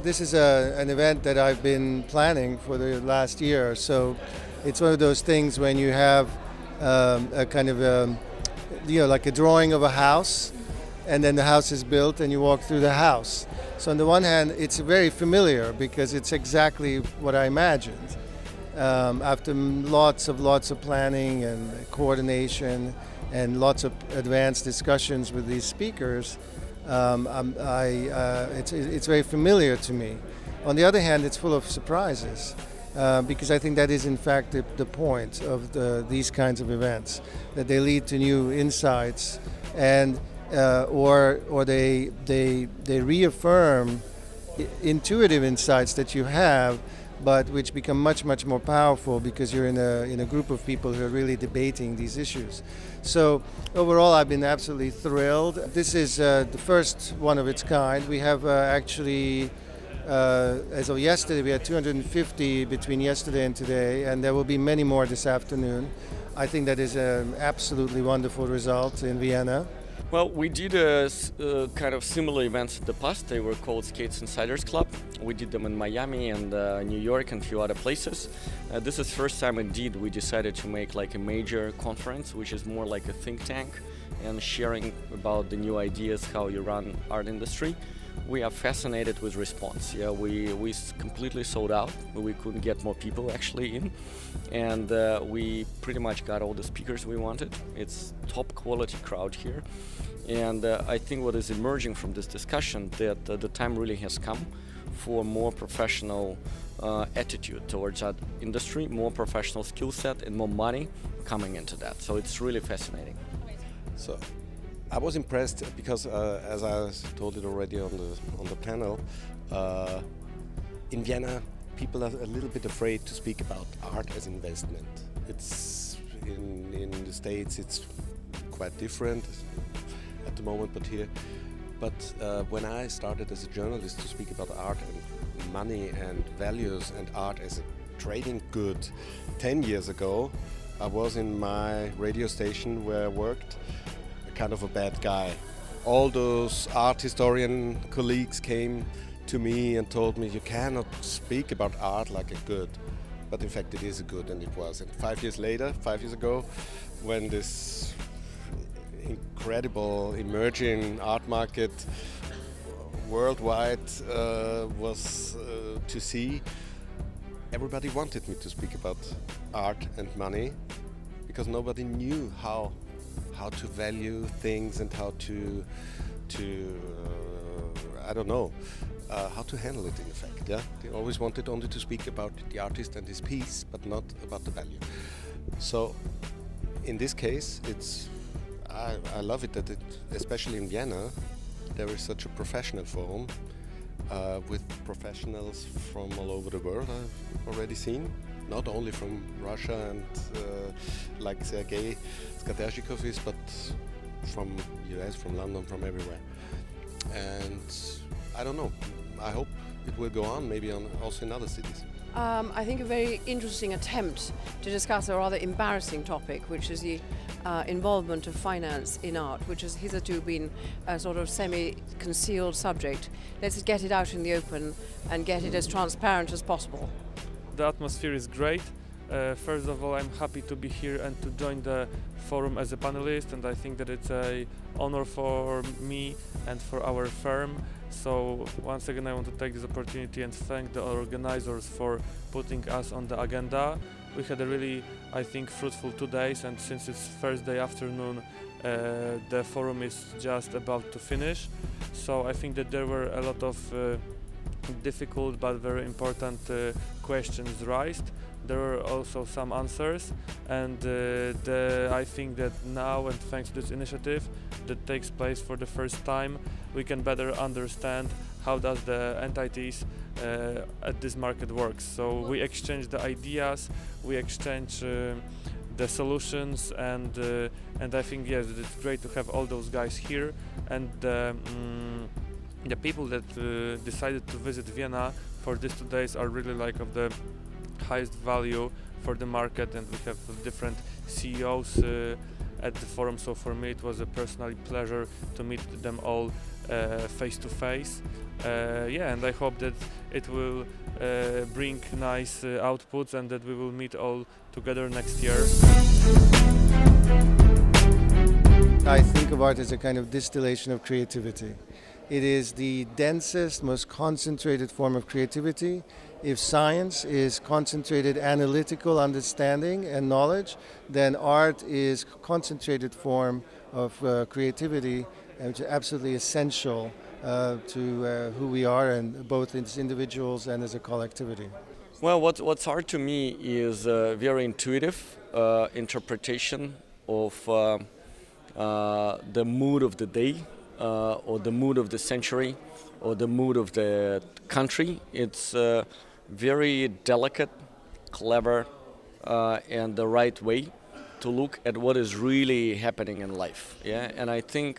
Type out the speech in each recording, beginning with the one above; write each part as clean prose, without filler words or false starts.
this is an event that I've been planning for the last year. So it's one of those things when you have a kind of like a drawing of a house, and then the house is built and you walk through the house. So on the one hand, it's very familiar because it's exactly what I imagined. After lots of planning and coordination and lots of advanced discussions with these speakers, it's very familiar to me. On the other hand, it's full of surprises because I think that is in fact the point of these kinds of events, that they lead to new insights and or they reaffirm intuitive insights that you have, but which become much more powerful because you're in a group of people who are really debating these issues. So overall, I've been absolutely thrilled. This is the first one of its kind. We have actually, as of yesterday, we had 250 between yesterday and today, and there will be many more this afternoon. I think that is an absolutely wonderful result in Vienna. Well, we did kind of similar events in the past. They were called Skates Insiders Club. We did them in Miami and New York and a few other places. This is the first time indeed we decided to make like a major conference, which is more like a think tank and sharing about the new ideas, how you run art industry. We are fascinated with response. Yeah, we completely sold out. We couldn't get more people actually in, and we pretty much got all the speakers we wanted. It's top quality crowd here, and I think what is emerging from this discussion that the time really has come for more professional attitude towards that industry, more professional skill set, and more money coming into that. So it's really fascinating. So I was impressed because, as I told it already on the panel, in Vienna, people are a little bit afraid to speak about art as investment. It's in the States, it's quite different at the moment, but when I started as a journalist to speak about art and money and values and art as a trading good 10 years ago, I was in my radio station where I worked, kind of a bad guy. All those art historian colleagues came to me and told me, you cannot speak about art like a good. But in fact it is a good, and it was. And 5 years later, 5 years ago, when this incredible emerging art market worldwide was to see, everybody wanted me to speak about art and money because nobody knew how to value things and how to I don't know, how to handle it in effect. Yeah, they always wanted only to speak about the artist and his piece, but not about the value. So in this case, I love it that especially in Vienna, there is such a professional forum with professionals from all over the world. I've already seen. Not only from Russia and like Sergei Skatershikov is, but from US, from London, from everywhere. And I don't know, I hope it will go on, maybe also in other cities. I think a very interesting attempt to discuss a rather embarrassing topic, which is the involvement of finance in art, which has hitherto been a sort of semi-concealed subject. Let's get it out in the open and get it as transparent as possible. The atmosphere is great. First of all, I'm happy to be here and to join the forum as a panelist, and I think that it's an honor for me and for our firm. So once again, I want to take this opportunity and thank the organizers for putting us on the agenda. We had a really, I think, fruitful 2 days, and since it's Thursday afternoon, the forum is just about to finish. So I think that there were a lot of difficult but very important questions raised. There were also some answers, and I think that now, and thanks to this initiative that takes place for the first time, we can better understand how does the entities at this market works. So we exchange the ideas, we exchange the solutions, and I think yes, it's great to have all those guys here, and the people that decided to visit Vienna for these 2 days are really like of the highest value for the market, and we have different CEOs at the forum. So for me it was a personal pleasure to meet them all face to face. Yeah, and I hope that it will bring nice outputs and that we will meet all together next year. I think of art as a kind of distillation of creativity. It is the densest, most concentrated form of creativity. If science is concentrated analytical understanding and knowledge, then art is concentrated form of creativity, which is absolutely essential to who we are, and both as individuals and as a collectivity. Well, what's art to me is very intuitive interpretation of the mood of the day, or the mood of the century, or the mood of the country. It's very delicate, clever, and the right way to look at what is really happening in life. Yeah, and I think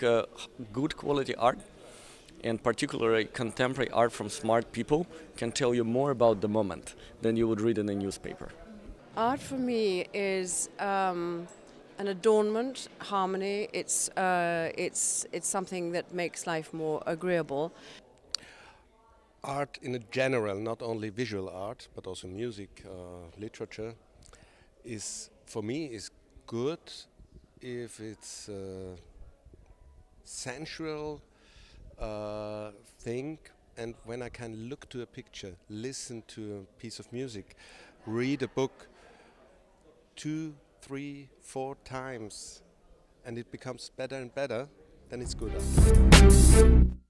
good quality art, and particularly contemporary art from smart people, can tell you more about the moment than you would read in a newspaper. Art for me is an adornment, harmony. It's something that makes life more agreeable. Art in a general, not only visual art, but also music, literature, is for me is good if it's a sensual thing, and when I can look to a picture, listen to a piece of music, read a book 2, 3, 4 times, and it becomes better and better, then it's good art.